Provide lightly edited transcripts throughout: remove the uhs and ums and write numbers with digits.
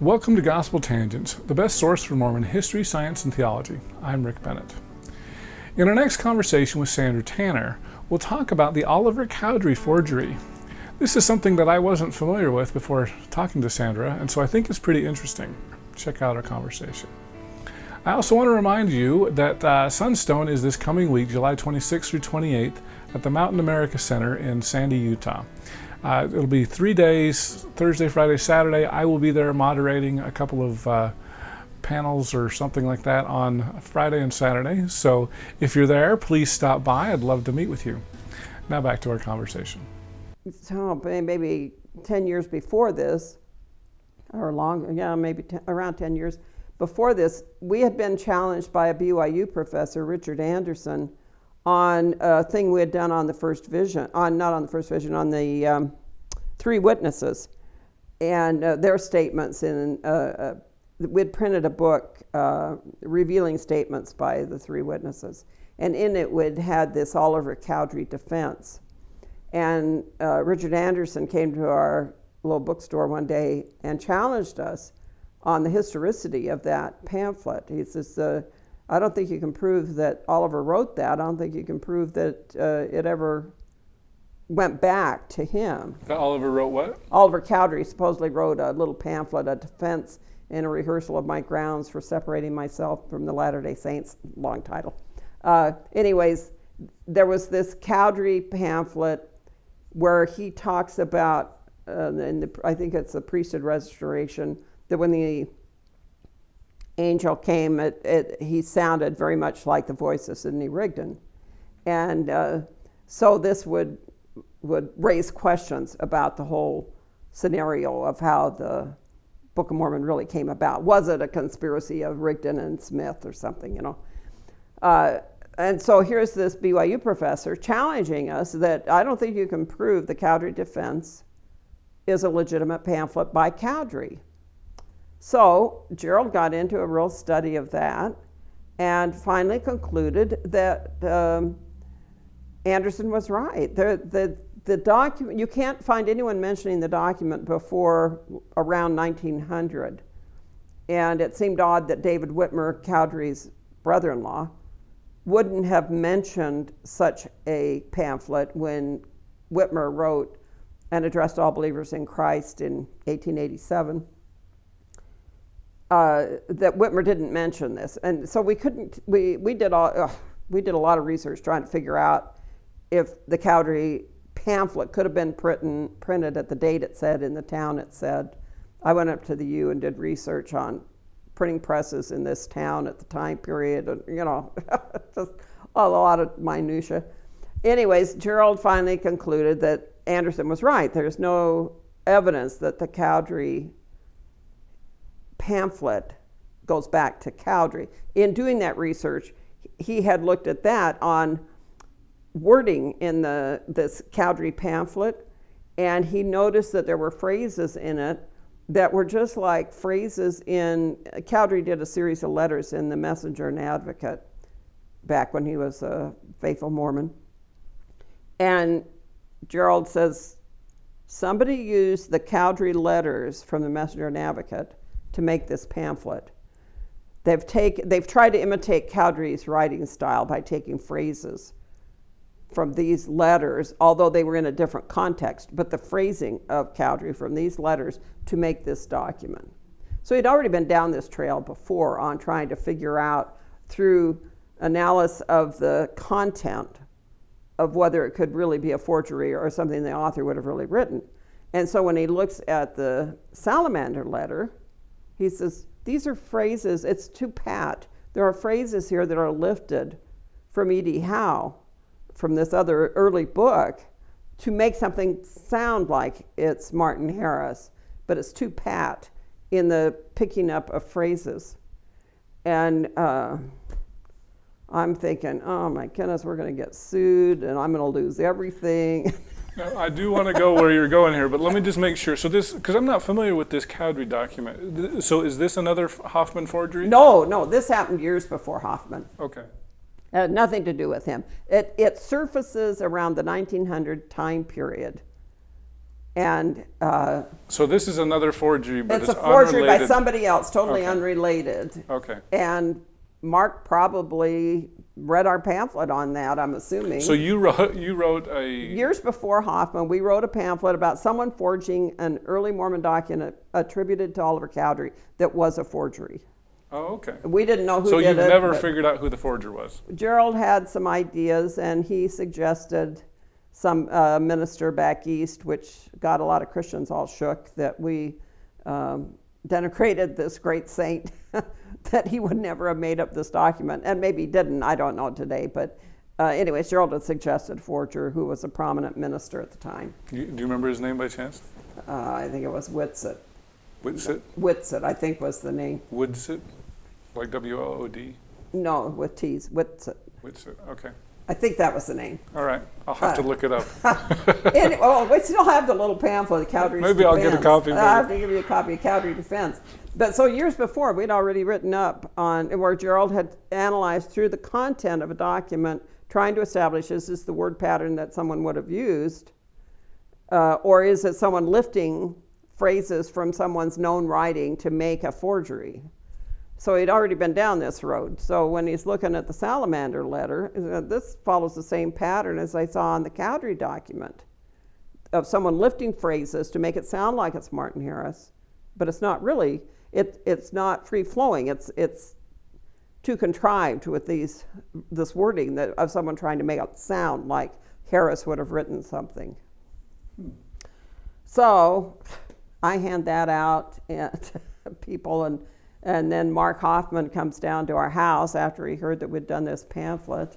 Welcome to Gospel Tangents, the best source for Mormon history, science, and theology. I'm Rick Bennett. In our next conversation with Sandra Tanner, we'll talk about the Oliver Cowdery Forgery. This is something that I wasn't familiar with before talking to Sandra, and so I think it's pretty interesting. Check out our conversation. I also want to remind you that Sunstone is this coming week, July 26th through 28th, at the Mountain America Center in Sandy, Utah. It'll be 3 days, Thursday, Friday, Saturday. I will be there moderating a couple of panels or something like that on Friday and Saturday. So if you're there, please stop by. I'd love to meet with you. Now back to our conversation. So maybe 10 years before this, or longer, around 10 years before this, we had been challenged by a BYU professor, Richard Anderson, on a thing we had done on the first vision, on the three witnesses, and their statements. We'd printed a book revealing statements by the three witnesses, and in it we'd had this Oliver Cowdery Defense. And Richard Anderson came to our little bookstore one day and challenged us on the historicity of that pamphlet. He says, I don't think you can prove that Oliver wrote that. I don't think you can prove that it ever went back to him. That Oliver wrote what? Oliver Cowdery supposedly wrote a little pamphlet, a defense and a rehearsal of my grounds for separating myself from the Latter-day Saints. Long title. Anyways, there was this Cowdery pamphlet where he talks about, I think it's the priesthood restoration, that when the angel came, he sounded very much like the voice of Sidney Rigdon. And so this would raise questions about the whole scenario of how the Book of Mormon really came about. Was it a conspiracy of Rigdon and Smith or something, And so here's this BYU professor challenging us that I don't think you can prove the Cowdery Defense is a legitimate pamphlet by Cowdery. So Jerald got into a real study of that and finally concluded that Anderson was right. The document, you can't find anyone mentioning the document before around 1900. And it seemed odd that David Whitmer, Cowdery's brother-in-law, wouldn't have mentioned such a pamphlet when Whitmer wrote and addressed all believers in Christ in 1887. That Whitmer didn't mention this, and so we couldn't. We did a lot of research trying to figure out if the Cowdery pamphlet could have been printed at the date it said in the town it said. I went up to the U and did research on printing presses in this town at the time period, and just a lot of minutia. Anyways, Jerald finally concluded that Anderson was right. There's no evidence that the Cowdery pamphlet goes back to Cowdery. In doing that research, he had looked at that on wording in this Cowdery pamphlet, and he noticed that there were phrases in it that were just like phrases in, Cowdery did a series of letters in the Messenger and Advocate back when he was a faithful Mormon. And Jerald says, somebody used the Cowdery letters from the Messenger and Advocate to make this pamphlet. They've tried to imitate Cowdery's writing style by taking phrases from these letters, although they were in a different context, but the phrasing of Cowdery from these letters to make this document. So he'd already been down this trail before on trying to figure out through analysis of the content of whether it could really be a forgery or something the author would have really written. And so when he looks at the Salamander letter, he says, these are phrases, it's too pat. There are phrases here that are lifted from E.D. Howe, from this other early book, to make something sound like it's Martin Harris, but it's too pat in the picking up of phrases. And I'm thinking, oh my goodness, we're going to get sued and I'm going to lose everything. Now, I do want to go where you're going here, but let me just make sure. So this, because I'm not familiar with this Cowdery document. So is this another Hofmann forgery? No, this happened years before Hofmann. Okay. Nothing to do with him. It surfaces around the 1900 time period. And so this is another forgery, but it's a forgery unrelated. by somebody else, totally Okay. unrelated. Okay. And Mark probably read our pamphlet on that, I'm assuming. So you wrote a... Years before Hofmann, we wrote a pamphlet about someone forging an early Mormon document attributed to Oliver Cowdery that was a forgery. Oh, okay. We didn't know who So did you've it. never but figured out who the forger was? Jerald had some ideas, and he suggested some minister back east, which got a lot of Christians all shook, that we denigrated this great saint, that he would never have made up this document. And maybe he didn't, I don't know today. But anyways, Jerald had suggested forger, who was a prominent minister at the time. Do you remember his name by chance? I think it was Whitsitt. Whitsitt? Whitsitt, I think was the name. Woodsit? Like W-O-O-D? No, with T's, Whitsitt. Whitsitt, okay. I think that was the name. All right, I'll have to look it up. We still have the little pamphlet, Cowdery Defense. Maybe I'll get a copy. I'll have to give you a copy of Cowdery Defense. But so years before, we'd already written up on where Jerald had analyzed through the content of a document, trying to establish, is this the word pattern that someone would have used? Or is it someone lifting phrases from someone's known writing to make a forgery? So he'd already been down this road. So when he's looking at the Salamander letter, this follows the same pattern as I saw in the Cowdery document, of someone lifting phrases to make it sound like it's Martin Harris, but it's not really. It's not free-flowing. It's too contrived with this wording of someone trying to make it sound like Harris would have written something. So I hand that out to people, and then Mark Hofmann comes down to our house after he heard that we'd done this pamphlet.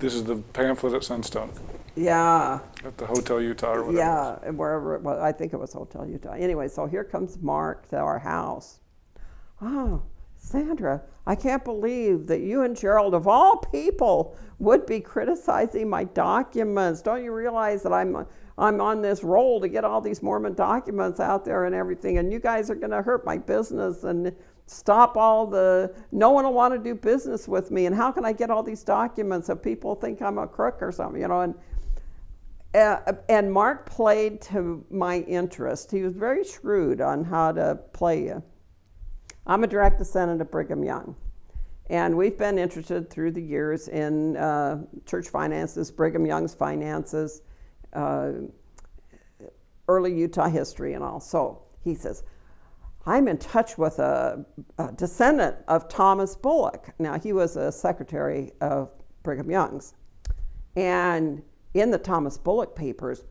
This is the pamphlet at Sunstone? Yeah. At the Hotel Utah or whatever? Yeah, wherever it was. I think it was Hotel Utah. Anyway, so here comes Mark to our house. Oh, Sandra, I can't believe that you and Jerald, of all people, would be criticizing my documents. Don't you realize that I'm on this roll to get all these Mormon documents out there and everything, and you guys are going to hurt my business and stop no one will want to do business with me, and how can I get all these documents if people think I'm a crook or something, and Mark played to my interest. He was very shrewd on how to play you. I'm a direct descendant of Brigham Young, and we've been interested through the years in church finances, Brigham Young's finances, early Utah history and all. So he says, I'm in touch with a descendant of Thomas Bullock. Now, he was a secretary of Brigham Young's. And in the Thomas Bullock papers,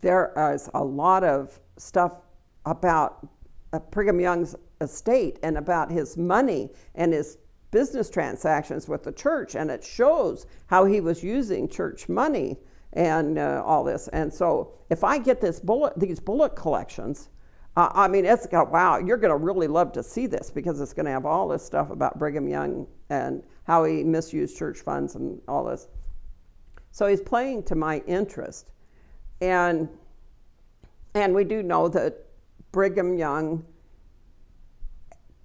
there is a lot of stuff about Brigham Young's estate and about his money and his business transactions with the church. And it shows how he was using church money and all this. And so if I get these Bullock collections, it's wow, you're going to really love to see this, because it's going to have all this stuff about Brigham Young and how he misused church funds and all this. So he's playing to my interest. And we do know that Brigham Young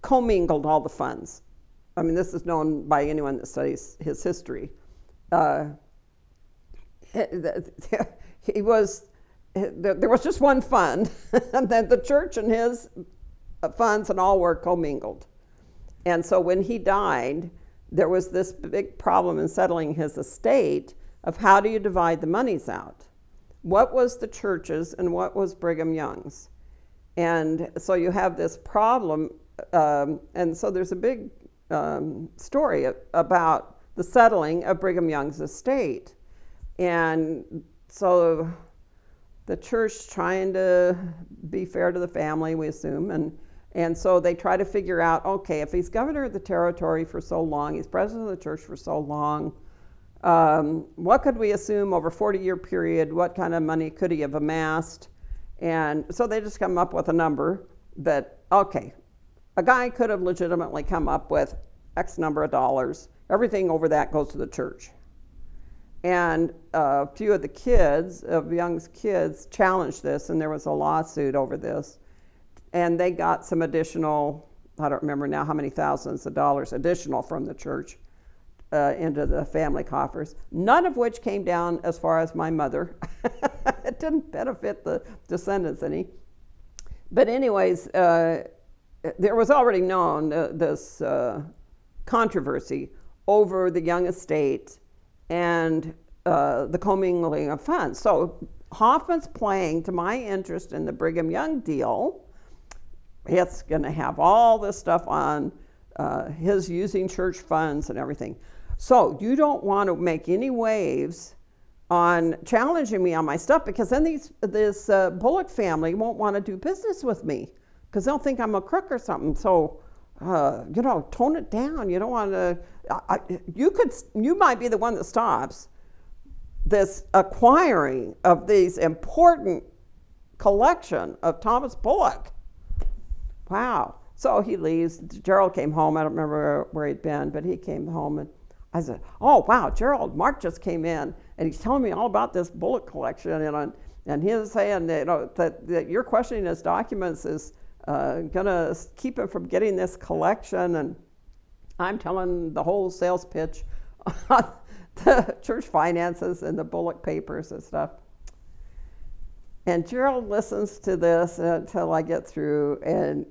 commingled all the funds. I mean, this is known by anyone that studies his history. There was just one fund, and then the church and his funds and all were commingled. And so when he died, there was this big problem in settling his estate of how do you divide the monies out? What was the church's and what was Brigham Young's? And so you have this problem, and so there's a big story about the settling of Brigham Young's estate. And so the church trying to be fair to the family, we assume, and so they try to figure out, okay, if he's governor of the territory for so long, he's president of the church for so long, what could we assume over a 40-year period, what kind of money could he have amassed? And so they just come up with a number that, okay, a guy could have legitimately come up with X number of dollars. Everything over that goes to the church. And a few of the kids, of Young's kids, challenged this, and there was a lawsuit over this. And they got some additional, I don't remember now how many thousands of dollars additional from the church into the family coffers, none of which came down as far as my mother. it didn't benefit the descendants any. But anyways, there was already known this controversy over the Young estate and the commingling of funds. So Hofmann's playing to my interest in the Brigham Young deal. It's going to have all this stuff on his using church funds and everything. So you don't want to make any waves on challenging me on my stuff, because then this Bullock family won't want to do business with me because they'll think I'm a crook or something. So, tone it down. You don't want to, you might be the one that stops this acquiring of these important collection of Thomas Bullock. Wow. So he leaves. Jerald came home. I don't remember where he'd been, but he came home, and I said, "Oh, wow, Jerald, Mark just came in, and he's telling me all about this Bullock collection, and he's saying that you're questioning his documents is going to keep him from getting this collection." And I'm telling the whole sales pitch on the church finances and the Bullock papers and stuff. And Jerald listens to this until I get through, and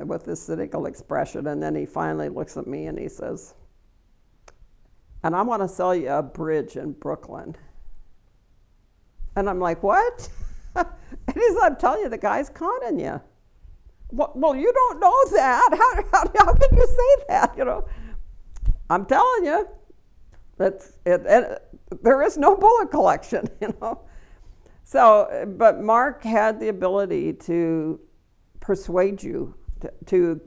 with this cynical expression, and then he finally looks at me and he says, "And I want to sell you a bridge in Brooklyn." And I'm like, "What?" And he said, "I'm telling you, the guy's conning you." Well, you don't know that. How can you say that? I'm telling you, there is no Bullock collection. So, but Mark had the ability to persuade you, to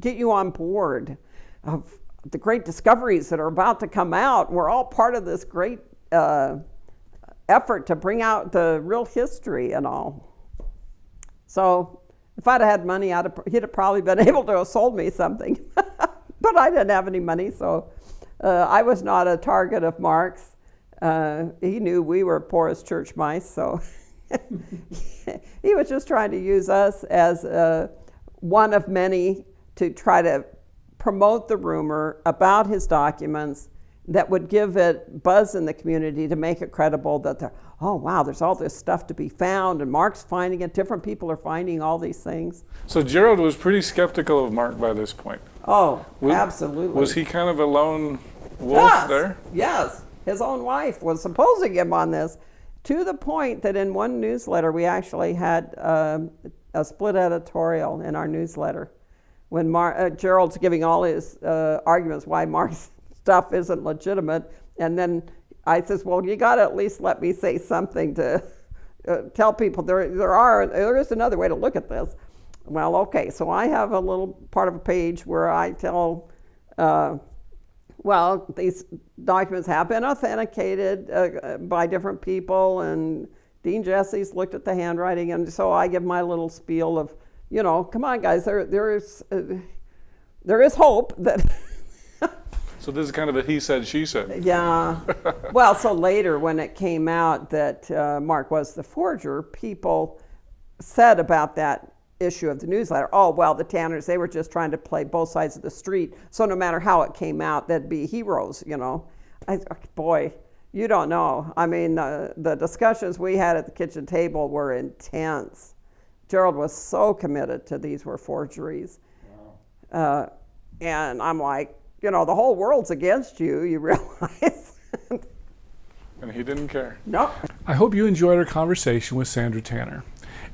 get you on board of the great discoveries that are about to come out. We're all part of this great effort to bring out the real history and all. So if I'd have had money, he'd have probably been able to have sold me something. But I didn't have any money, so I was not a target of Mark's. He knew we were poor as church mice, so he was just trying to use us as one of many to try to promote the rumor about his documents that would give it buzz in the community to make it credible that oh wow, there's all this stuff to be found, and Mark's finding it, different people are finding all these things. So Jerald was pretty skeptical of Mark by this point. Oh, absolutely. Was he kind of a lone wolf there? Yes. His own wife was opposing him on this, to the point that in one newsletter we actually had a split editorial in our newsletter when Jerald's giving all his arguments why Mark's stuff isn't legitimate, and then I says, "Well, you got to at least let me say something to tell people there is another way to look at this." Well, okay, so I have a little part of a page where I tell. Well, these documents have been authenticated by different people, and Dean Jesse's looked at the handwriting, and so I give my little spiel of, come on, guys, there is hope that. So this is kind of a he said, she said. Yeah. Well, so later when it came out that Mark was the forger, people said about that issue of the newsletter, "Oh, well, the Tanners, they were just trying to play both sides of the street, so no matter how it came out, they'd be heroes." Boy, you don't know. I mean, the discussions we had at the kitchen table were intense. Jerald was so committed to these were forgeries. Wow. And I'm like, the whole world's against you, you realize. And he didn't care. Nope. I hope you enjoyed our conversation with Sandra Tanner.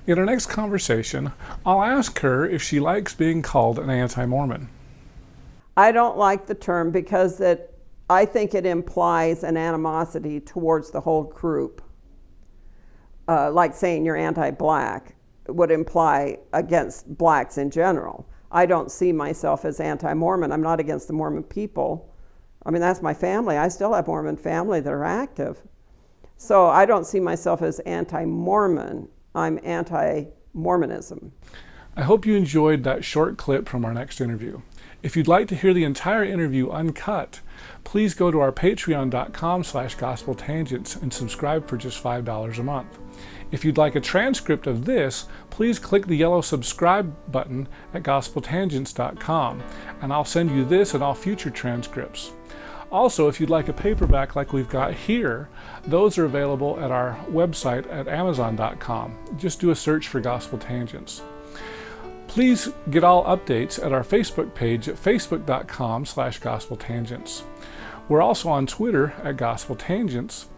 In our next conversation, I'll ask her if she likes being called an anti-Mormon. I don't like the term because I think it implies an animosity towards the whole group. Like saying you're anti-black would imply against blacks in general. I don't see myself as anti-Mormon. I'm not against the Mormon people. I mean, that's my family. I still have Mormon family that are active. So I don't see myself as anti-Mormon. I'm anti-Mormonism. I hope you enjoyed that short clip from our next interview. If you'd like to hear the entire interview uncut, please go to our patreon.com/gospeltangents and subscribe for just $5 a month. If you'd like a transcript of this, please click the yellow subscribe button at gospeltangents.com, and I'll send you this and all future transcripts. Also, if you'd like a paperback like we've got here, those are available at our website at amazon.com. Just do a search for Gospel Tangents. Please get all updates at our Facebook page at facebook.com/gospeltangents. We're also on Twitter at Gospel Tangents.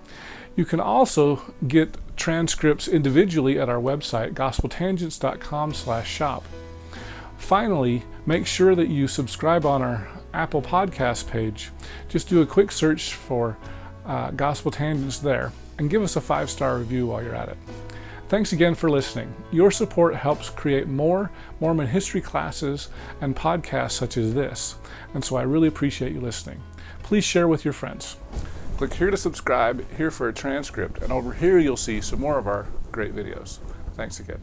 You can also get transcripts individually at our website, gospeltangents.com/shop. Finally, make sure that you subscribe on our Apple Podcast page. Just do a quick search for Gospel Tangents there and give us a 5-star review while you're at it. Thanks again for listening. Your support helps create more Mormon history classes and podcasts such as this, and so I really appreciate you listening. Please share with your friends. Click here to subscribe, here for a transcript, and over here you'll see some more of our great videos. Thanks again.